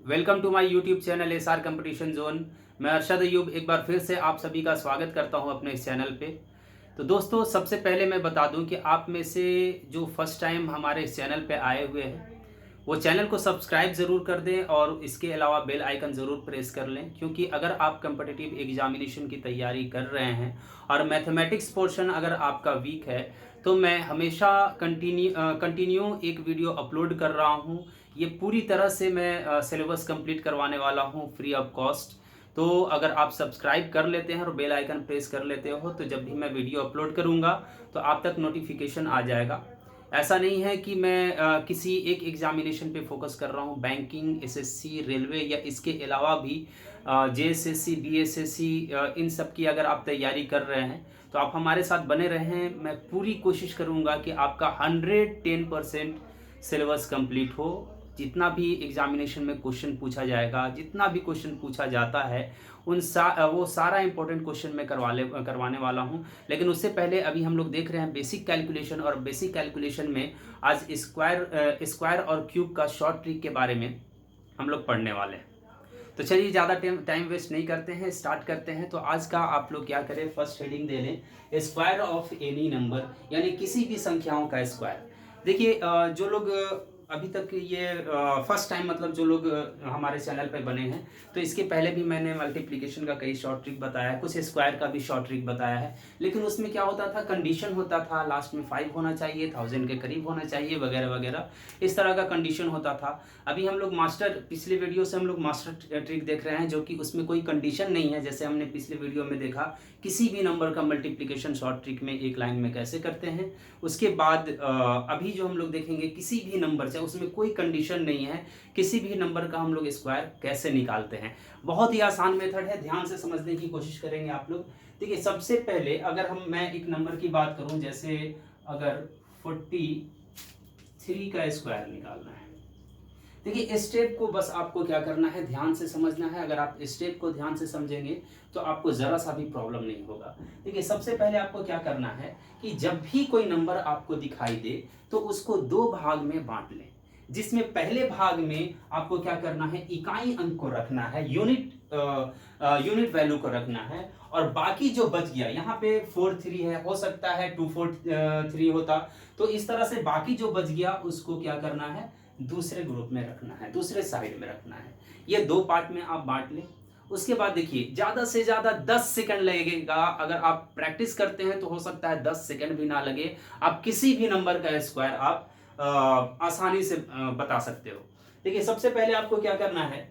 Welcome to my YouTube channel SR competition zone. मैं अरशद अयूब एक बार फिर से आप सभी का स्वागत करता हूं अपने इस चैनल पे। तो दोस्तों, सबसे पहले मैं बता दूं कि आप में से जो फर्स्ट टाइम हमारे इस चैनल पे आए हुए हैं वो चैनल को सब्सक्राइब ज़रूर कर दें और इसके अलावा बेल आइकन ज़रूर प्रेस कर लें, क्योंकि अगर आप कंपटीटिव एग्जामिनेशन की तैयारी कर रहे हैं और मैथमेटिक्स पोर्शन अगर आपका वीक है तो मैं हमेशा कंटिन्यू एक वीडियो अपलोड कर रहा हूँ। ये पूरी तरह से मैं सिलेबस कंप्लीट करवाने वाला हूँ फ्री ऑफ कॉस्ट। तो अगर आप सब्सक्राइब कर लेते हैं और बेल आइकन प्रेस कर लेते हो तो जब भी मैं वीडियो अपलोड करूँगा तो आप तक नोटिफिकेशन आ जाएगा। ऐसा नहीं है कि मैं किसी एक एग्जामिनेशन पे फोकस कर रहा हूँ। बैंकिंग, एसएससी, रेलवे या इसके अलावा भी जेएसएससी, बीएसएससी, इन सब की अगर आप तैयारी कर रहे हैं तो आप हमारे साथ बने रहें। मैं पूरी कोशिश करूँगा कि आपका 110% सिलेबस कंप्लीट हो। जितना भी एग्जामिनेशन में क्वेश्चन पूछा जाएगा, जितना भी क्वेश्चन पूछा जाता है, वो सारा इंपॉर्टेंट क्वेश्चन मैं करवाने वाला हूं। लेकिन उससे पहले अभी हम लोग देख रहे हैं बेसिक कैलकुलेशन, और बेसिक कैलकुलेशन में आज स्क्वायर और क्यूब का शॉर्ट ट्रिक के बारे में हम लोग पढ़ने वाले हैं। तो चलिए, ज़्यादा टाइम वेस्ट नहीं करते हैं, स्टार्ट करते हैं। तो आज का आप लोग क्या करें, फर्स्ट हेडिंग दे लें स्क्वायर ऑफ एनी नंबर, यानी किसी भी संख्याओं का स्क्वायर। देखिए, जो लोग अभी तक ये फर्स्ट टाइम, मतलब जो लोग हमारे चैनल पे बने हैं, तो इसके पहले भी मैंने मल्टीप्लिकेशन का कई शॉर्ट ट्रिक बताया है, कुछ स्क्वायर का भी शॉर्ट ट्रिक बताया है। लेकिन उसमें क्या होता था, कंडीशन होता था, लास्ट में 5 होना चाहिए, 1000 के करीब होना चाहिए, वगैरह वगैरह, इस तरह का कंडीशन होता था। अभी हम लोग पिछले वीडियो से हम लोग मास्टर ट्रिक देख रहे हैं, जो कि उसमें कोई कंडीशन नहीं है। जैसे हमने पिछले वीडियो में देखा किसी भी नंबर का मल्टीप्लिकेशन शॉर्ट ट्रिक में एक लाइन में कैसे करते हैं। उसके बाद अभी जो हम लोग देखेंगे, किसी भी नंबर से, उसमें कोई कंडीशन नहीं है, किसी भी नंबर का हम लोग स्क्वायर कैसे निकालते हैं। बहुत ही आसान मेथड है, ध्यान से समझने की कोशिश करेंगे आप लोग। देखिए, सबसे पहले अगर मैं एक नंबर की बात करूं, जैसे अगर 43 का स्क्वायर निकालना है। देखिए, स्टेप को बस आपको क्या करना है, ध्यान से समझना है। अगर आप स्टेप को ध्यान से समझेंगे तो आपको जरा सा भी प्रॉब्लम नहीं होगा। देखिए, सबसे पहले आपको क्या करना है कि जब भी कोई नंबर आपको दिखाई दे तो उसको 2 भाग में बांट लें, जिसमें पहले भाग में आपको क्या करना है, इकाई अंक को रखना है, यूनिट वैल्यू को रखना है। और बाकी जो बच गया, यहाँ पे 43 है, हो सकता है 243 होता, तो इस तरह से बाकी जो बच गया उसको क्या करना है, दूसरे ग्रुप में रखना है, दूसरे साइड में रखना है। ये 2 पार्ट में आप बांट लें। उसके बाद देखिए, ज्यादा से ज्यादा 10 सेकंड लगेगा। अगर आप प्रैक्टिस करते हैं तो हो सकता है 10 सेकंड भी ना लगे, आप किसी भी नंबर का स्क्वायर आप आसानी से बता सकते हो। देखिए, सबसे पहले आपको क्या करना है,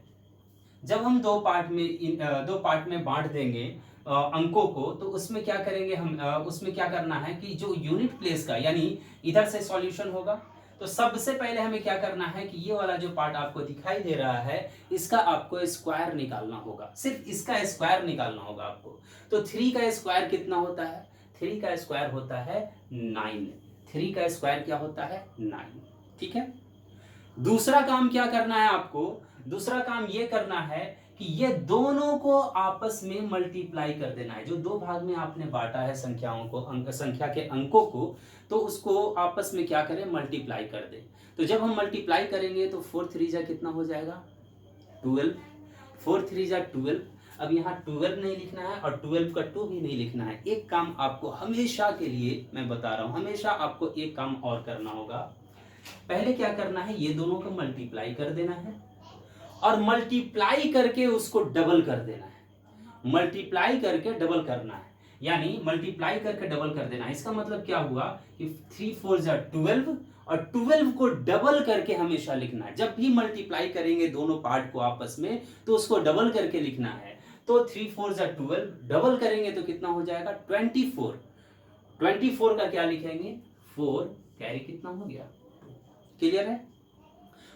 जब हम 2 पार्ट में बांट देंगे अंकों को, तो उसमें क्या करेंगे हम, उसमें क्या करना है कि जो यूनिट प्लेस का, यानी इधर से सॉल्यूशन होगा, तो सबसे पहले हमें क्या करना है कि ये वाला जो पार्ट आपको दिखाई दे रहा है, इसका आपको स्क्वायर निकालना होगा, सिर्फ इसका स्क्वायर निकालना होगा आपको। तो 3 का स्क्वायर कितना होता है, 3 का स्क्वायर होता है 9। 3 का स्क्वायर क्या होता है, 9। ठीक है। दूसरा काम क्या करना है आपको, दूसरा काम ये करना है कि ये दोनों को आपस में मल्टीप्लाई कर देना है। जो 2 भाग में आपने बांटा है संख्याओं को, संख्या के अंकों को, तो उसको आपस में क्या करें, मल्टीप्लाई कर दें। तो जब हम मल्टीप्लाई करेंगे तो 4 3 जा कितना हो जाएगा, 12। 4 3 जा 12। अब यहाँ 12 नहीं लिखना है और 12 का 2 भी नहीं लिखना है। एक काम आपको हमेशा के लिए मैं बता रहा हूं, हमेशा आपको एक काम और करना होगा। पहले क्या करना है, ये दोनों को मल्टीप्लाई कर देना है और मल्टीप्लाई करके उसको डबल कर देना है। मल्टीप्लाई करके डबल करना है, यानी मल्टीप्लाई करके डबल कर देना है। इसका मतलब क्या हुआ कि 3 4 जा 12, और 12 को डबल करके हमेशा लिखना है। जब भी मल्टीप्लाई करेंगे दोनों पार्ट को आपस में, तो उसको डबल करके लिखना है। तो 3 4 जा 12, डबल करेंगे तो कितना हो जाएगा, 24। 24 का क्या लिखेंगे, 4 कैरी कितना हो गया, क्लियर है।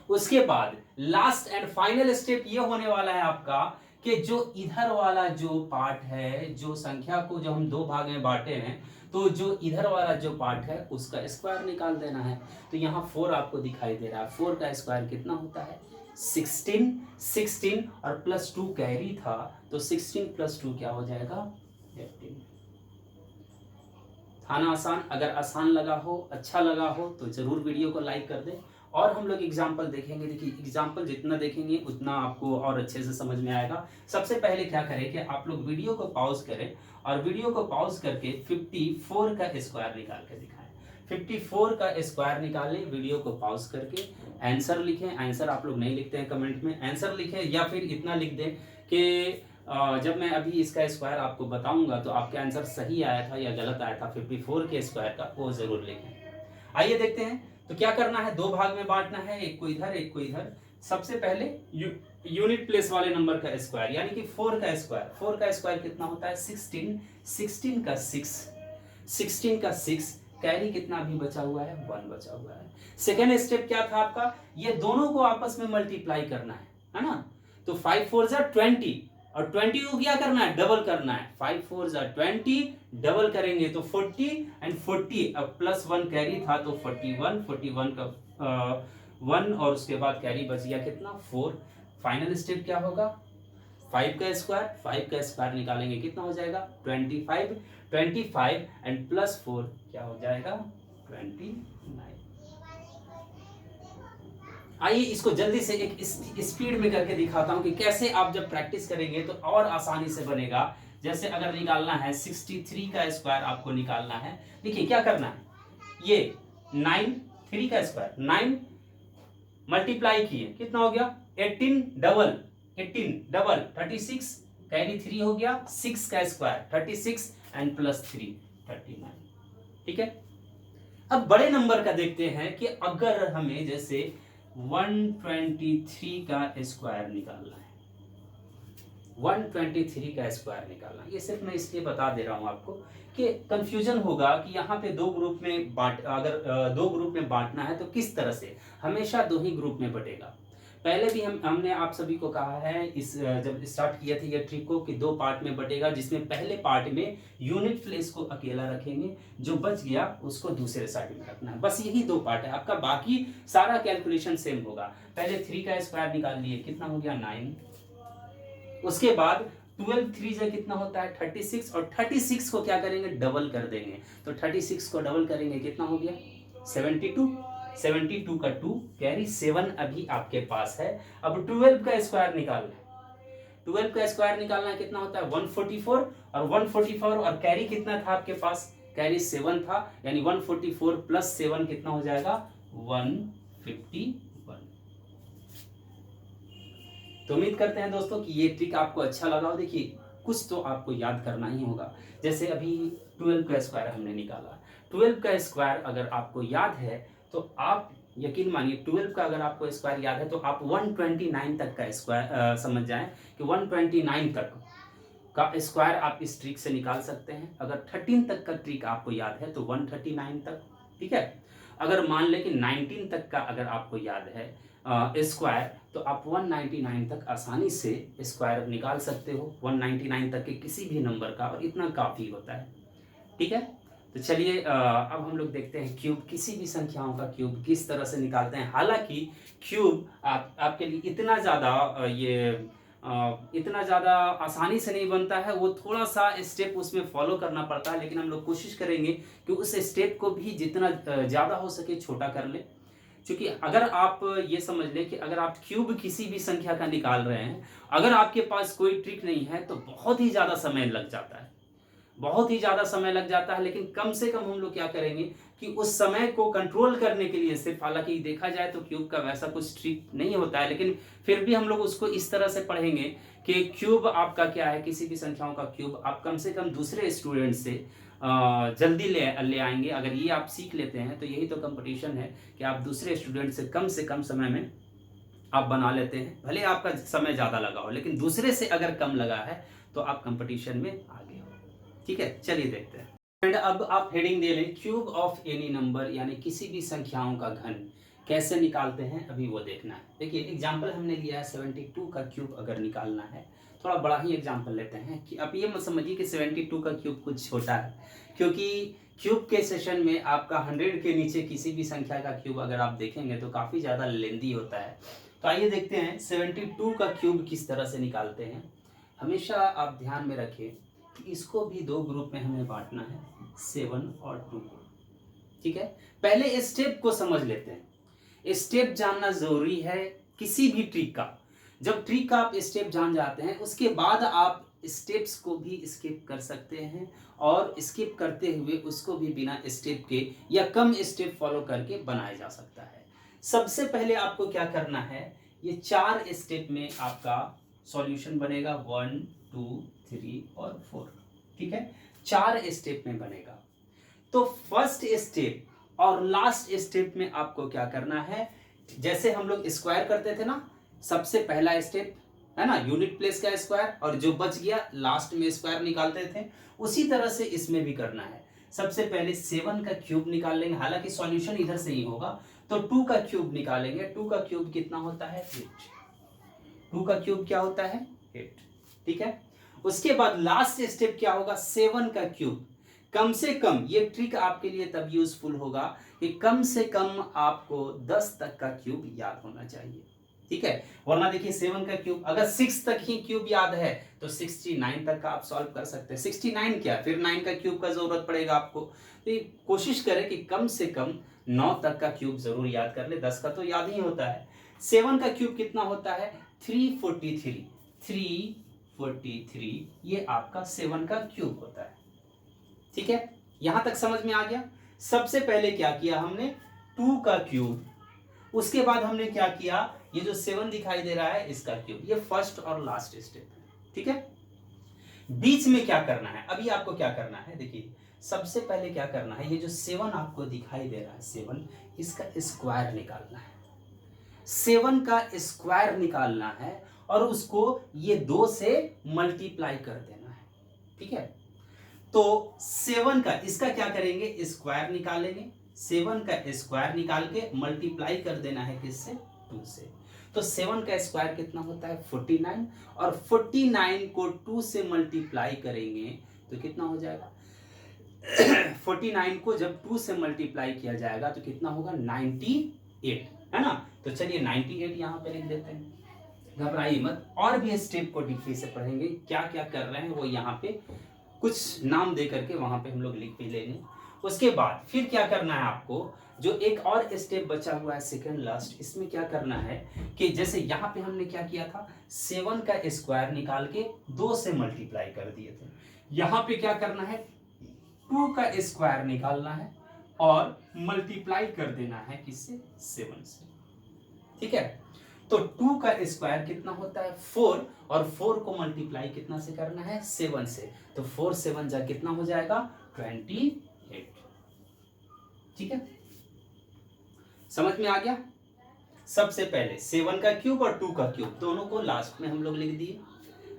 उसके बाद लास्ट एंड फाइनल स्टेप ये होने वाला है आपका कि जो इधर वाला जो पार्ट है, जो संख्या को जो हम 2 भाग में बांटे हैं, तो जो इधर वाला जो पार्ट है उसका स्क्वायर निकाल देना है। तो यहाँ 4 आपको दिखाई दे रहा है, 4 का स्क्वायर कितना होता है, 16। 16 और +2 कैरी था, तो 16 + 2 क्या हो जाएगा, 18। था ना आसान। अगर आसान लगा हो, अच्छा लगा हो, तो जरूर वीडियो को लाइक कर दें और हम लोग एग्जाम्पल देखेंगे। देखिए एग्जाम्पल जितना देखेंगे उतना आपको और अच्छे से समझ में आएगा। सबसे पहले क्या करें कि आप लोग वीडियो को पॉज करें और वीडियो को पॉज करके 54 का स्क्वायर निकाल के दिखाएं। 54 का स्क्वायर निकालें वीडियो को पॉज करके, आंसर लिखें। आंसर आप लोग नहीं लिखते हैं कमेंट में, आंसर लिखें या फिर इतना लिख दें कि जब मैं अभी इसका स्क्वायर आपको बताऊंगा तो आपके आंसर सही आया था या गलत आया था 54 के स्क्वायर का, वो जरूर लिखें। आइए देखते हैं। तो क्या करना है, दो भाग में बांटना है, एक को इधर एक को इधर। सबसे पहले यूनिट प्लेस वाले नंबर का स्क्वायर यानी कि 4 का स्क्वायर। 4 का स्क्वायर कितना होता है 16। 16 का 6, 16 का 6, कैरी कितना भी बचा हुआ है 1 बचा हुआ है। सेकेंड स्टेप क्या था आपका, ये दोनों को आपस में मल्टीप्लाई करना है ना। तो 5 4 जा 20 और 20 को क्या करना है डबल करना है। 5 4 जा 20 डबल करेंगे तो 40 एंड 40 अब प्लस 1 कैरी था तो 41। 41 का 1 और उसके बाद कैरी बच गया कितना 4। फाइनल स्टेप क्या होगा 5 का स्क्वायर। 5 का स्क्वायर निकालेंगे कितना हो जाएगा 25। 25 एंड प्लस 4 क्या हो जाएगा 29। आइए इसको जल्दी से एक स्पीड में करके दिखाता हूं कि कैसे आप जब प्रैक्टिस करेंगे तो और आसानी से बनेगा। जैसे अगर निकालना है 63 का स्क्वायर आपको निकालना है। देखिए क्या करना है, ये 9 3 का स्क्वायर 9 मल्टीप्लाई किए कितना हो गया 18 डबल 36 कैरी 3 हो गया 6 का स्क्वायर 36 एंड प्लस 3 39। ठीक है, अब बड़े नंबर का देखते हैं कि अगर हमें जैसे 123 का स्क्वायर निकालना है। 123 का स्क्वायर निकालना, ये सिर्फ मैं इसलिए बता दे रहा हूं आपको कि कंफ्यूजन होगा कि यहाँ पे दो ग्रुप में अगर दो ग्रुप में बांटना है तो किस तरह से, हमेशा दो ही ग्रुप में बटेगा। पहले भी हमने आप सभी को कहा है इस जब स्टार्ट किया था ये ट्रिक को कि दो पार्ट में बटेगा, जिसमें पहले पार्ट में यूनिट प्लेस को अकेला रखेंगे, जो बच गया उसको दूसरे साइड में रखना है। बस यही दो पार्ट है आपका, बाकी सारा कैलकुलेशन सेम होगा। पहले 3 का स्क्वायर निकाल लिए कितना हो गया 9। उसके बाद 12 3 से कितना होता है 36 और 36 को क्या करेंगे डबल कर देंगे। तो 36 को डबल करेंगे कितना हो गया 72। 72 का 2 कैरी 7 अभी आपके पास है। अब 12 का स्क्वायर निकालना है। 12 का स्क्वायर निकालना है कितना होता है 144 और 144 और कैरी कितना था आपके पास कैरी 7 था, यानी 144 प्लस 7 कितना हो जाएगा 151। तो उम्मीद करते हैं दोस्तों कि ये ट्रिक आपको अच्छा लगा हो। देखिए कुछ तो आपको याद करना ही होगा। जैसे अभी 12 का स्क्वायर हमने निकाला, 12 का स्क्वायर अगर आपको याद है तो आप यकीन मानिए 12 का अगर आपको स्क्वायर याद है तो आप 129 तक का स्क्वायर समझ जाएं कि 129 तक का स्क्वायर आप इस ट्रिक से निकाल सकते हैं। अगर 13 तक का ट्रिक आपको याद है तो 139 तक। ठीक है, अगर मान लें कि 19 तक का अगर आपको याद है स्क्वायर तो आप 199 तक आसानी से स्क्वायर निकाल सकते हो 199 तक के किसी भी नंबर का, और इतना काफ़ी होता है। ठीक है, तो चलिए अब हम लोग देखते हैं क्यूब, किसी भी संख्याओं का क्यूब किस तरह से निकालते हैं। हालांकि क्यूब आपके लिए इतना ज़्यादा आसानी से नहीं बनता है, वो थोड़ा सा स्टेप उसमें फॉलो करना पड़ता है, लेकिन हम लोग कोशिश करेंगे कि उस स्टेप को भी जितना ज़्यादा हो सके छोटा कर ले। क्योंकि अगर आप ये समझ लें कि अगर आप क्यूब किसी भी संख्या का निकाल रहे हैं, अगर आपके पास कोई ट्रिक नहीं है तो बहुत ही ज़्यादा समय लग जाता है, बहुत ही ज़्यादा समय लग जाता है। लेकिन कम से कम हम लोग क्या करेंगे कि उस समय को कंट्रोल करने के लिए सिर्फ, हालांकि देखा जाए तो क्यूब का वैसा कुछ ट्रिक नहीं होता है, लेकिन फिर भी हम लोग उसको इस तरह से पढ़ेंगे कि क्यूब आपका क्या है, किसी भी संख्याओं का क्यूब आप कम से कम दूसरे स्टूडेंट से जल्दी ले आएंगे। अगर ये आप सीख लेते हैं तो यही तो कंपटीशन है कि आप दूसरे स्टूडेंट से कम समय में आप बना लेते हैं। भले आपका समय ज़्यादा लगा हो, लेकिन दूसरे से अगर कम लगा है तो आप कंपटीशन में आगे हो। ठीक है, चलिए देखते हैं। एंड अब आप हेडिंग दे लें क्यूब ऑफ एनी नंबर, यानी किसी भी संख्याओं का घन कैसे निकालते हैं अभी वो देखना है। देखिए एग्जाम्पल हमने लिया है 72 का क्यूब अगर निकालना है, थोड़ा बड़ा ही एग्जाम्पल लेते हैं कि अब ये मत समझिए कि 72 का क्यूब कुछ छोटा है, क्योंकि क्यूब के सेशन में आपका 100 के नीचे किसी भी संख्या का क्यूब अगर आप देखेंगे तो काफ़ी ज़्यादा लेंदी होता है। तो आइए देखते हैं 72 का क्यूब किस तरह से निकालते हैं। हमेशा आप ध्यान में रखें कि इसको भी दो ग्रुप में हमें बांटना है, 7 और 2 को। ठीक है, पहले स्टेप को समझ लेते हैं। स्टेप जानना जरूरी है किसी भी ट्रिक का। जब ट्रिक का आप स्टेप जान जाते हैं उसके बाद आप स्टेप्स को भी स्किप कर सकते हैं और स्किप करते हुए उसको भी बिना स्टेप के या कम स्टेप फॉलो करके बनाया जा सकता है। सबसे पहले आपको क्या करना है, ये 4 स्टेप में आपका सॉल्यूशन बनेगा 1 2 3 और 4, ठीक है, 4 स्टेप में बनेगा। तो फर्स्ट स्टेप और लास्ट स्टेप में आपको क्या करना है, जैसे हम लोग स्क्वायर करते थे ना, सबसे पहला स्टेप है ना यूनिट प्लेस का स्क्वायर, और जो बच गया लास्ट में स्क्वायर निकालते थे, उसी तरह से इसमें भी करना है। सबसे पहले 7 का क्यूब निकाल लेंगे, हालांकि सॉल्यूशन इधर से ही होगा, तो 2 का क्यूब निकालेंगे। 2 का क्यूब कितना होता है 8। 2 का क्यूब क्या होता है 8, ठीक है। उसके बाद लास्ट स्टेप क्या होगा, 7 का क्यूब। कम से कम ये ट्रिक आपके लिए तब यूजफुल होगा कि कम से कम आपको 10 तक का क्यूब याद होना चाहिए, ठीक है। वरना देखिए 7 का क्यूब अगर 6 तक ही क्यूब याद है तो 69 तक का आप सॉल्व कर सकते हैं। 69 क्या, फिर 9 का क्यूब का जरूरत पड़ेगा आपको। तो ये कोशिश करें कि कम से कम 9 तक का क्यूब जरूर याद कर ले, 10 का तो याद ही होता है। 7 का क्यूब कितना होता है 343। 343 ये आपका 7 का क्यूब होता है, ठीक है। यहां तक समझ में आ गया। सबसे पहले क्या किया हमने 2 का क्यूब, उसके बाद हमने क्या किया, ये जो 7 दिखाई दे रहा है इसका क्यूब। ये फर्स्ट और लास्ट स्टेप है, ठीक है। बीच में क्या करना है, अभी आपको क्या करना है, देखिए सबसे पहले क्या करना है, ये जो 7 आपको दिखाई दे रहा है 7, इसका स्क्वायर निकालना है। 7 का स्क्वायर निकालना है और उसको ये 2 से मल्टीप्लाई कर देना है, ठीक है। तो 7 का इसका क्या करेंगे, स्क्वायर निकालेंगे। 7 का स्क्वायर निकाल के मल्टीप्लाई कर देना है किससे, 2 से। तो 7 का स्क्वायर कितना होता है 49, और 49 को 2 से मल्टीप्लाई करेंगे तो कितना हो जाएगा 49 को जब 2 से मल्टीप्लाई किया जाएगा तो कितना होगा 98, है ना। तो चलिए 98 यहाँ पे लिख देते हैं, घबराइए मत। और भी स्टेप को डीपली से पढ़ेंगे, क्या क्या कर रहे हैं वो यहाँ पे कुछ नाम दे करके वहां पे हम लोग लिख भी लेंगे। उसके बाद फिर क्या करना है आपको, जो एक और स्टेप बचा हुआ है सेकंड लास्ट, इसमें क्या करना है कि जैसे यहाँ पे हमने क्या किया था 7 का स्क्वायर निकाल के 2 से मल्टीप्लाई कर दिए थे, यहाँ पे क्या करना है 2 का स्क्वायर निकालना है और मल्टीप्लाई कर देना है किससे 7 से, ठीक है। तो 2 का स्क्वायर कितना होता है 4, और 4 को मल्टीप्लाई कितना से करना है 7 से, तो 4 7 जा कितना हो जाएगा 28, ठीक है। समझ में आ गया। सबसे पहले 7 का क्यूब और 2 का क्यूब दोनों को लास्ट में हम लोग लिख दिए,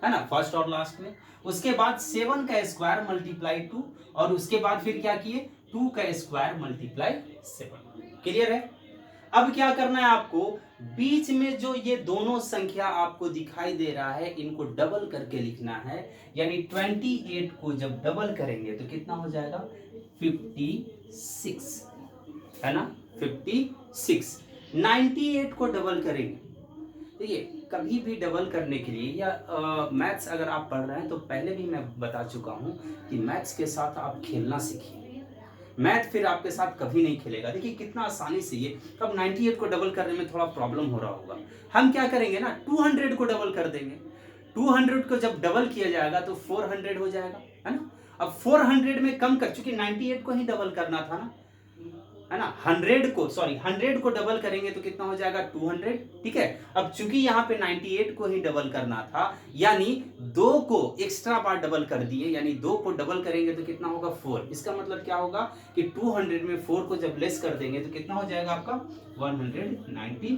है ना, फर्स्ट और लास्ट में। उसके बाद 7 का स्क्वायर मल्टीप्लाई 2, और उसके बाद फिर क्या किए 2 का स्क्वायर मल्टीप्लाई 7। क्लियर है। अब क्या करना है आपको, बीच में जो ये दोनों संख्या आपको दिखाई दे रहा है इनको डबल करके लिखना है, यानी 28 को जब डबल करेंगे तो कितना हो जाएगा 56, है ना 56। 98 को डबल करेंगे, देखिए कभी भी डबल करने के लिए या मैथ्स अगर आप पढ़ रहे हैं तो पहले भी मैं बता चुका हूं कि मैथ्स के साथ आप खेलना सीखिए, मैथ फिर आपके साथ कभी नहीं खेलेगा। देखिए कितना आसानी से ये, अब 98 को डबल करने में थोड़ा प्रॉब्लम हो रहा होगा, हम क्या करेंगे ना 200 को डबल कर देंगे। 200 को जब डबल किया जाएगा तो 400 हो जाएगा, है ना। अब 400 में कम कर, चूंकि 98 को ही डबल करना था ना, है ना, 100 को डबल करेंगे तो कितना हो जाएगा 200, ठीक है। अब चूंकि यहाँ पे 98 को ही डबल करना था, यानी 2 को एक्स्ट्रा बार डबल कर दिए, यानी 2 को डबल करेंगे तो कितना होगा 4। इसका मतलब क्या होगा कि 200 में 4 को जब लेस कर देंगे तो कितना हो जाएगा आपका 196।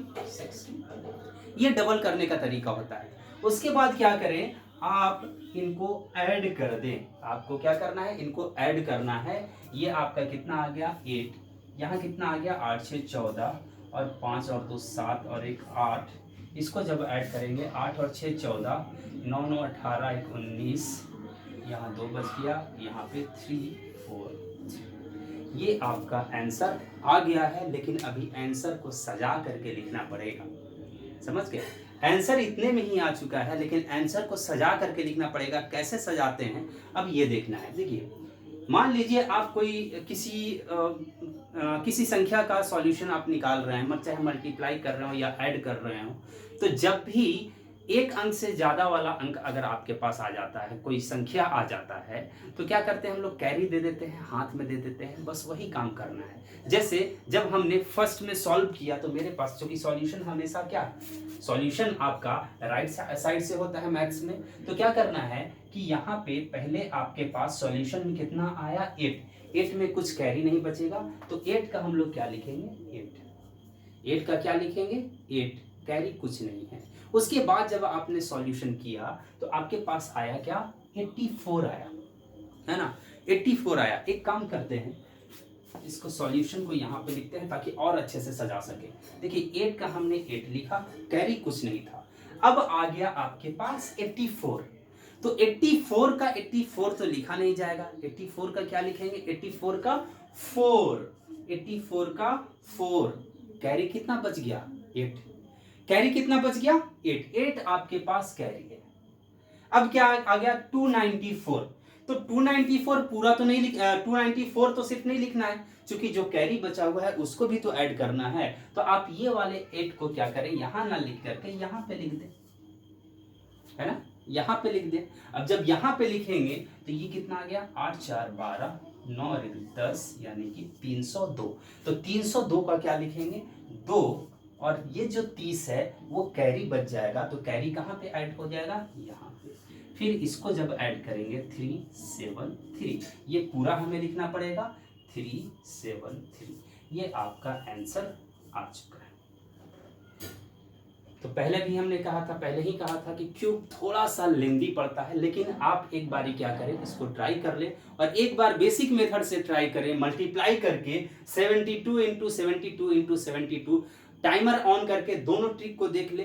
ये डबल करने का तरीका होता है। उसके बाद क्या करें, आप इनको ऐड कर दें। आपको क्या करना है, इनको ऐड करना है। ये आपका कितना आ गया 8, यहाँ कितना आ गया 8 6 14, और 5 और 2 7 और 1 8। इसको जब ऐड करेंगे 8 और 6 14, 9 9 18 1 19, यहाँ 2 बच गया, यहाँ पे 3 4 3। ये आपका आंसर आ गया है, लेकिन अभी आंसर को सजा करके लिखना पड़ेगा, समझ गए। आंसर इतने में ही आ चुका है, लेकिन आंसर को सजा करके लिखना पड़ेगा। कैसे सजाते हैं अब ये देखना है। देखिए मान लीजिए आप कोई किसी किसी संख्या का सॉल्यूशन आप निकाल रहे हैं, चाहे मल्टीप्लाई कर रहे हो या ऐड कर रहे हो, तो जब भी एक अंक से ज़्यादा वाला अंक अगर आपके पास आ जाता है, कोई संख्या आ जाता है, तो क्या करते हैं हम लोग, कैरी दे देते हैं, हाथ में दे देते हैं, बस वही काम करना है। जैसे जब हमने फर्स्ट में सॉल्व किया तो मेरे पास, चूंकि सॉल्यूशन हमेशा क्या, सॉल्यूशन आपका राइट साइड से होता है मैथ्स में, तो क्या करना है कि यहाँ पे पहले आपके पास सॉल्यूशन में कितना आया, 8 में कुछ कैरी नहीं बचेगा, तो 8 का हम लोग क्या लिखेंगे, 8 का क्या लिखेंगे, 8, कैरी कुछ नहीं है। उसके बाद जब आपने सॉल्यूशन किया तो आपके पास आया क्या, 84 आया, है ना, 84 आया। एक काम करते हैं, इसको सॉल्यूशन को यहाँ पे लिखते हैं ताकि और अच्छे से सजा सके। देखिए 8 का हमने 8 लिखा, कैरी कुछ नहीं था। अब आ गया आपके पास 84, तो 84 का 84 तो लिखा नहीं जाएगा, 84 का क्या लिखेंगे, 84 का 4, 84 का 4, कैरी कितना बच गया, 8, कैरी कितना बच गया, 8 आपके पास कैरी है। अब क्या आ गया, 294, तो 294 पूरा तो नहीं 294 तो सिर्फ नहीं लिखना है, क्योंकि जो कैरी बचा हुआ है उसको भी तो ऐड करना है। तो आप ये वाले 8 को क्या करें, यहां ना लिख करके यहां पे लिख दें, है ना, यहां पे लिख दें। अब जब यहां पे लिखेंगे तो ये कितना आ गया, 8 4 12 9 10, यानी कि 302। तो 302 का क्या लिखेंगे, 2, और ये जो 30 है वो कैरी बच जाएगा, तो कैरी कहाँ पे ऐड हो जाएगा, यहाँ पे। फिर इसको जब ऐड करेंगे 373, ये पूरा हमें लिखना पड़ेगा, 373, ये आपका आंसर आ चुका है। तो पहले भी हमने कहा था, पहले ही कहा था कि क्यूब थोड़ा सा लेंदी पड़ता है, लेकिन आप एक बारी क्या करें, इसको ट्राई कर ले, और एक बार बेसिक मेथड से ट्राई करें, मल्टीप्लाई करके 72 इंटू 72 इंटू 72, टाइमर ऑन करके दोनों ट्रिक को देख ले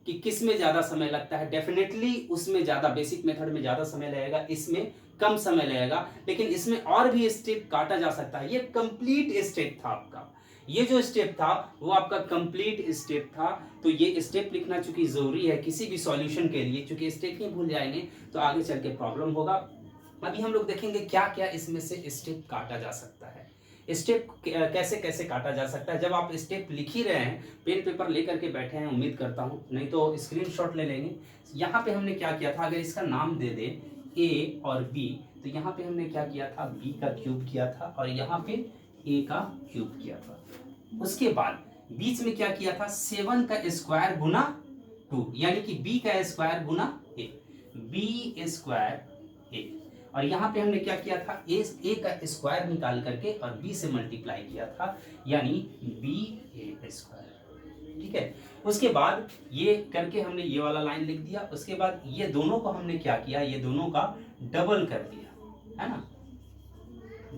कि किस में ज़्यादा समय लगता है। डेफिनेटली उसमें ज़्यादा, बेसिक मेथड में ज़्यादा समय लगेगा, इसमें कम समय लगेगा, लेकिन इसमें और भी स्टेप काटा जा सकता है। ये कंप्लीट स्टेप था आपका, ये जो स्टेप था वो आपका कंप्लीट स्टेप था। तो ये स्टेप लिखना चूंकि जरूरी है किसी भी सॉल्यूशन के लिए, चूंकि स्टेप ही भूल जाएंगे तो आगे चल के प्रॉब्लम होगा। अभी हम लोग देखेंगे क्या क्या इसमें से स्टेप काटा जा सकता है, स्टेप कैसे कैसे काटा जा सकता है। जब आप स्टेप लिख ही रहे हैं, पेन पेपर लेकर के बैठे हैं, उम्मीद करता हूं, नहीं तो स्क्रीनशॉट ले लेंगे। यहाँ पे हमने क्या किया था, अगर इसका नाम दे दे ए और बी, तो यहाँ पे हमने क्या किया था, बी का क्यूब किया था, और यहाँ पे ए का क्यूब किया था। उसके बाद बीच में क्या किया था, 7 का स्क्वायर गुना 2, यानी कि बी का स्क्वायर गुना ए, बी स्क्वायर ए, और यहाँ पे हमने क्या किया था, ए का स्क्वायर निकाल करके और बी से मल्टीप्लाई किया था, यानी बी ए स्क्वायर। ठीक है, उसके बाद ये करके हमने ये वाला लाइन लिख दिया। उसके बाद ये दोनों को हमने क्या किया, ये दोनों का डबल कर दिया, है ना,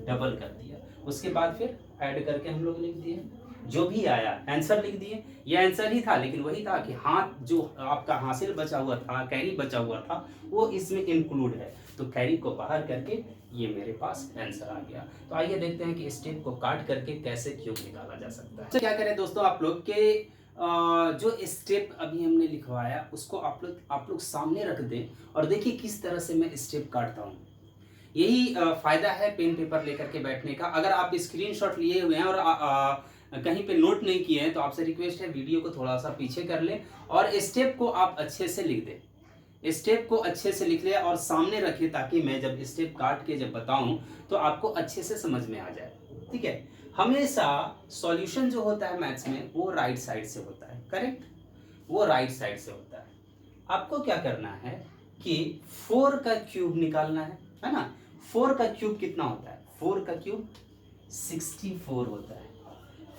डबल कर दिया। उसके बाद फिर ऐड करके हम लोग लिख दिए, जो भी आया आंसर लिख दिए। ये आंसर ही था, लेकिन वही था कि हाथ जो आपका हासिल बचा हुआ था, कैरी बचा हुआ था, वो इसमें इंक्लूड है, तो कैरी को बाहर करके ये मेरे पास आंसर आ गया। तो आइए देखते हैं कि स्टेप को काट करके कैसे क्यूब निकाला जा सकता है। तो क्या करें दोस्तों, आप लोग के जो स्टेप अभी हमने लिखवाया उसको आप लोग सामने रख दें और देखिए किस तरह से मैं स्टेप काटता हूँ। यही फायदा है पेन पेपर लेकर के बैठने का। अगर आप स्क्रीनशॉट लिए हुए हैं और कहीं पे नोट नहीं किए हैं तो आपसे रिक्वेस्ट है वीडियो को थोड़ा सा पीछे कर लें और स्टेप को आप अच्छे से लिख दें। स्टेप को अच्छे से लिख ले और सामने रखिए ताकि मैं जब स्टेप काट के जब बताऊं तो आपको अच्छे से समझ में आ जाए। ठीक है, हमेशा सॉल्यूशन जो होता है मैथ्स में वो राइट साइड से होता है, करेक्ट, वो राइट साइड से होता है। आपको क्या करना है कि 4 का क्यूब निकालना है ना। 4 का क्यूब कितना होता है, 4 का क्यूब 64 होता है,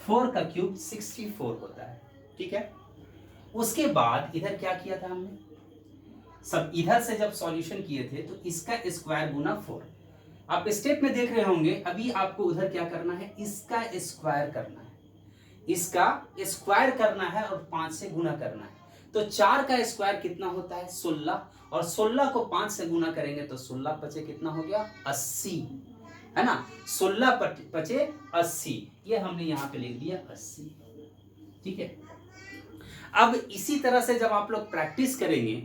4 का क्यूब 64 होता है। ठीक है, उसके बाद इधर क्या किया था हमने, सब इधर से जब सॉल्यूशन किए थे तो इसका स्क्वायर गुना 4। आप स्टेप में देख रहे होंगे, अभी आपको उधर क्या करना है, इसका स्क्वायर करना है, इसका स्क्वायर करना है और 5 से गुना करना है। तो 4 का स्क्वायर कितना होता है, 16, और 16 को 5 से गुना करेंगे तो 16 पचे कितना हो गया, 80, है ना, 16 पचे 80, ये हमने यहाँ पे लिख दिया 80। ठीक है, अब इसी तरह से जब आप लोग प्रैक्टिस करेंगे,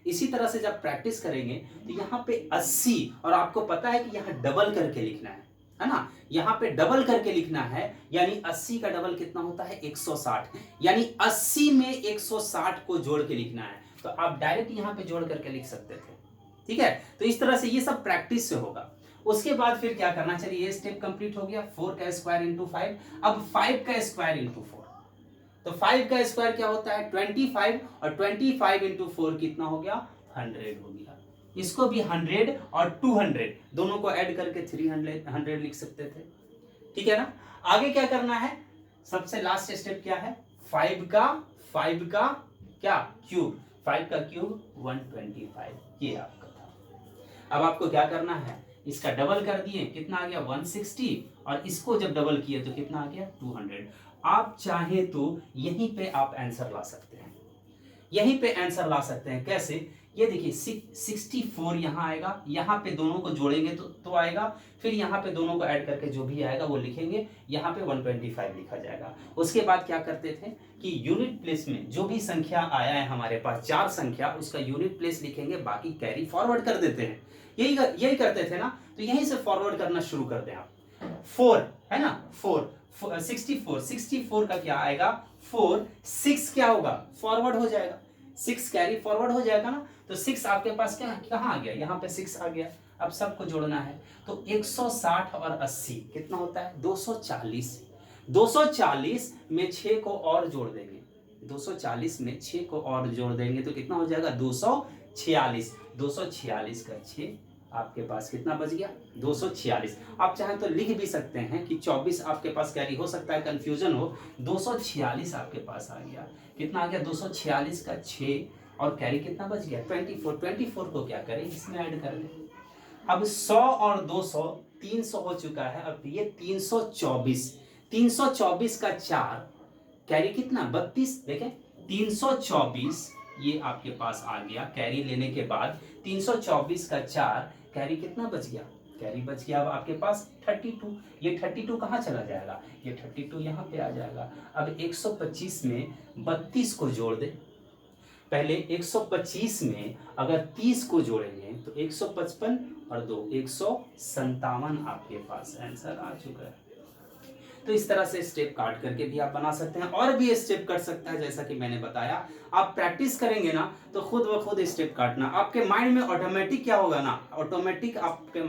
इसी तरह से जब प्रैक्टिस करेंगे तो यहाँ पे 80, और आपको पता है कि यहाँ डबल करके लिखना है, है ना, यहाँ पे डबल करके लिखना है, यानी 80 का डबल कितना होता है 160, यानी 80 में 160 को जोड़ के लिखना है, तो आप डायरेक्ट यहाँ पे जोड़ करके लिख सकते थे। ठीक है, तो इस तरह से ये सब प्रैक्टिस से होगा। उसके बाद फिर क्या करना, चलिए ये स्टेप कंप्लीट हो गया, 4 का स्क्वायर इंटू 5, अब 5 का स्क्वायर इंटू 4, तो 5 का स्क्वायर क्या होता है 25, और 25 इंटू 4 कितना हो गया 100 हो गया। इसको भी 100 और 200 दोनों को ऐड करके 300 लिख सकते थे। ठीक है ना, आगे क्या करना है, सबसे लास्ट स्टेप क्या है, 5 का क्या क्यूब, 5 का क्यूब 125, ये आपका था। अब आपको क्या करना है, इसका डबल कर दिए, कितना आ गया 160, और इसको जब डबल किए तो कितना आ गया 200। आप चाहे तो यहीं पे आप आंसर ला सकते हैं, यहीं पे आंसर ला सकते हैं। कैसे, ये देखिए 64 यहाँ आएगा, यहाँ पे दोनों को जोड़ेंगे तो आएगा, फिर यहाँ पे दोनों को ऐड करके जो भी आएगा वो लिखेंगे, यहाँ पे 125 लिखा जाएगा। उसके बाद क्या करते थे कि यूनिट प्लेस में जो भी संख्या आया है हमारे पास 4 संख्या, उसका यूनिट प्लेस लिखेंगे, बाकी कैरी फॉरवर्ड कर देते हैं। यही करते थे ना, तो यहीं से फॉरवर्ड करना शुरू कर दें आप। 4 है ना, 64 का क्या आएगा 4, 6 क्या होगा फॉरवर्ड हो जाएगा, 6 कैरी फॉरवर्ड हो जाएगा ना, तो 6 आपके पास क्या कहाँ आ गया, यहाँ पे 6 आ गया। अब सबको जोड़ना है, तो 160 और 80 कितना होता है 240, 240 में 6 को और जोड़ देंगे, 240 में 6 को और जोड़ देंगे तो कितना हो जाएगा 246, 246 का 6 आपके पास कितना बच गया 246। आप चाहे तो लिख भी सकते हैं कि 24 आपके पास कैरी हो सकता है, कंफ्यूजन हो, 246 आपके पास आ गया, कितना आ गया 246 का 6, और कैरी कितना बच गया 24 को क्या करें इसमें ऐड कर दें। अब 100 और 200 300 हो चुका है, अब ये 324 का 4, कैरी कितना 32, देखें 324 ये आपके पास आ गया, कैरी लेने के बाद 324 का 4, कैरी कितना बच गया, कैरी बच गया अब आपके पास 32, ये 32 कहाँ चला जाएगा, ये 32 यहाँ पे आ जाएगा। अब 125 में 32 को जोड़ दे, पहले 125 में अगर 30 को जोड़ेंगे तो 155 और 2 157 आपके पास आंसर आ चुका है। तो इस तरह से स्टेप काट करके भी आप बना सकते हैं, और भी स्टेप कर सकता है, जैसा कि मैंने बताया। आप प्रैक्टिस करेंगे ना तो खुद ब खुद स्टेप काटना, आपके माइंड में ऑटोमेटिक क्या होगा ना, ऑटोमेटिक आपका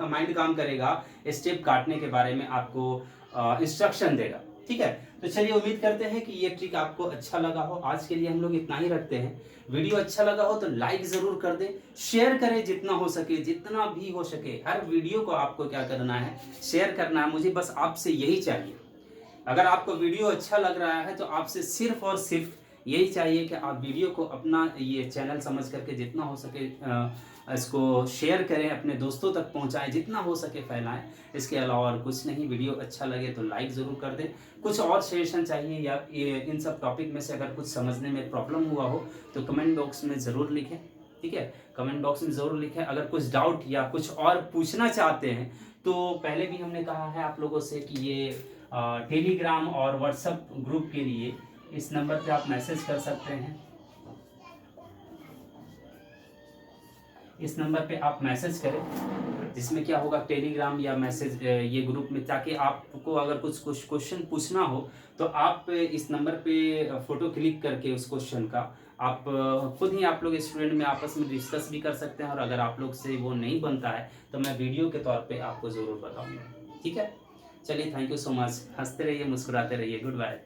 माइंड काम करेगा, स्टेप काटने के बारे में आपको इंस्ट्रक्शन देगा। ठीक है, तो चलिए उम्मीद करते हैं कि ये ट्रिक आपको अच्छा लगा हो। आज के लिए हम लोग इतना ही रखते हैं। वीडियो अच्छा लगा हो तो लाइक जरूर कर दें, शेयर करें जितना हो सके, जितना भी हो सके। हर वीडियो को आपको क्या करना है, शेयर करना है। मुझे बस आपसे यही चाहिए। अगर आपको वीडियो अच्छा लग रहा है तो आपसे सिर्फ और सिर्फ यही चाहिए कि आप वीडियो को अपना ये चैनल समझ करके जितना हो सके इसको शेयर करें, अपने दोस्तों तक पहुंचाएं, जितना हो सके फैलाएं। इसके अलावा और कुछ नहीं। वीडियो अच्छा लगे तो लाइक ज़रूर कर दें। कुछ और सजेशन चाहिए या इन सब टॉपिक में से अगर कुछ समझने में प्रॉब्लम हुआ हो तो कमेंट बॉक्स में ज़रूर लिखें। ठीक है, कमेंट बॉक्स में ज़रूर लिखें। अगर कुछ डाउट या कुछ और पूछना चाहते हैं तो पहले भी हमने कहा है आप लोगों से कि ये टेलीग्राम और व्हाट्सएप ग्रुप के लिए इस नंबर पे आप मैसेज कर सकते हैं। इस नंबर पे आप मैसेज करें, जिसमें क्या होगा टेलीग्राम या मैसेज ये ग्रुप में, ताकि आपको अगर कुछ क्वेश्चन पूछना हो तो आप इस नंबर पे फ़ोटो क्लिक करके उस क्वेश्चन का आप खुद ही आप लोग स्टूडेंट में आपस में डिस्कस भी कर सकते हैं। और अगर आप लोग से वो नहीं बनता है तो मैं वीडियो के तौर पे आपको ज़रूर बताऊँगा। ठीक है, चलिए, थैंक यू सो मच। हंसते रहिए, मुस्कुराते रहिए। Good bye.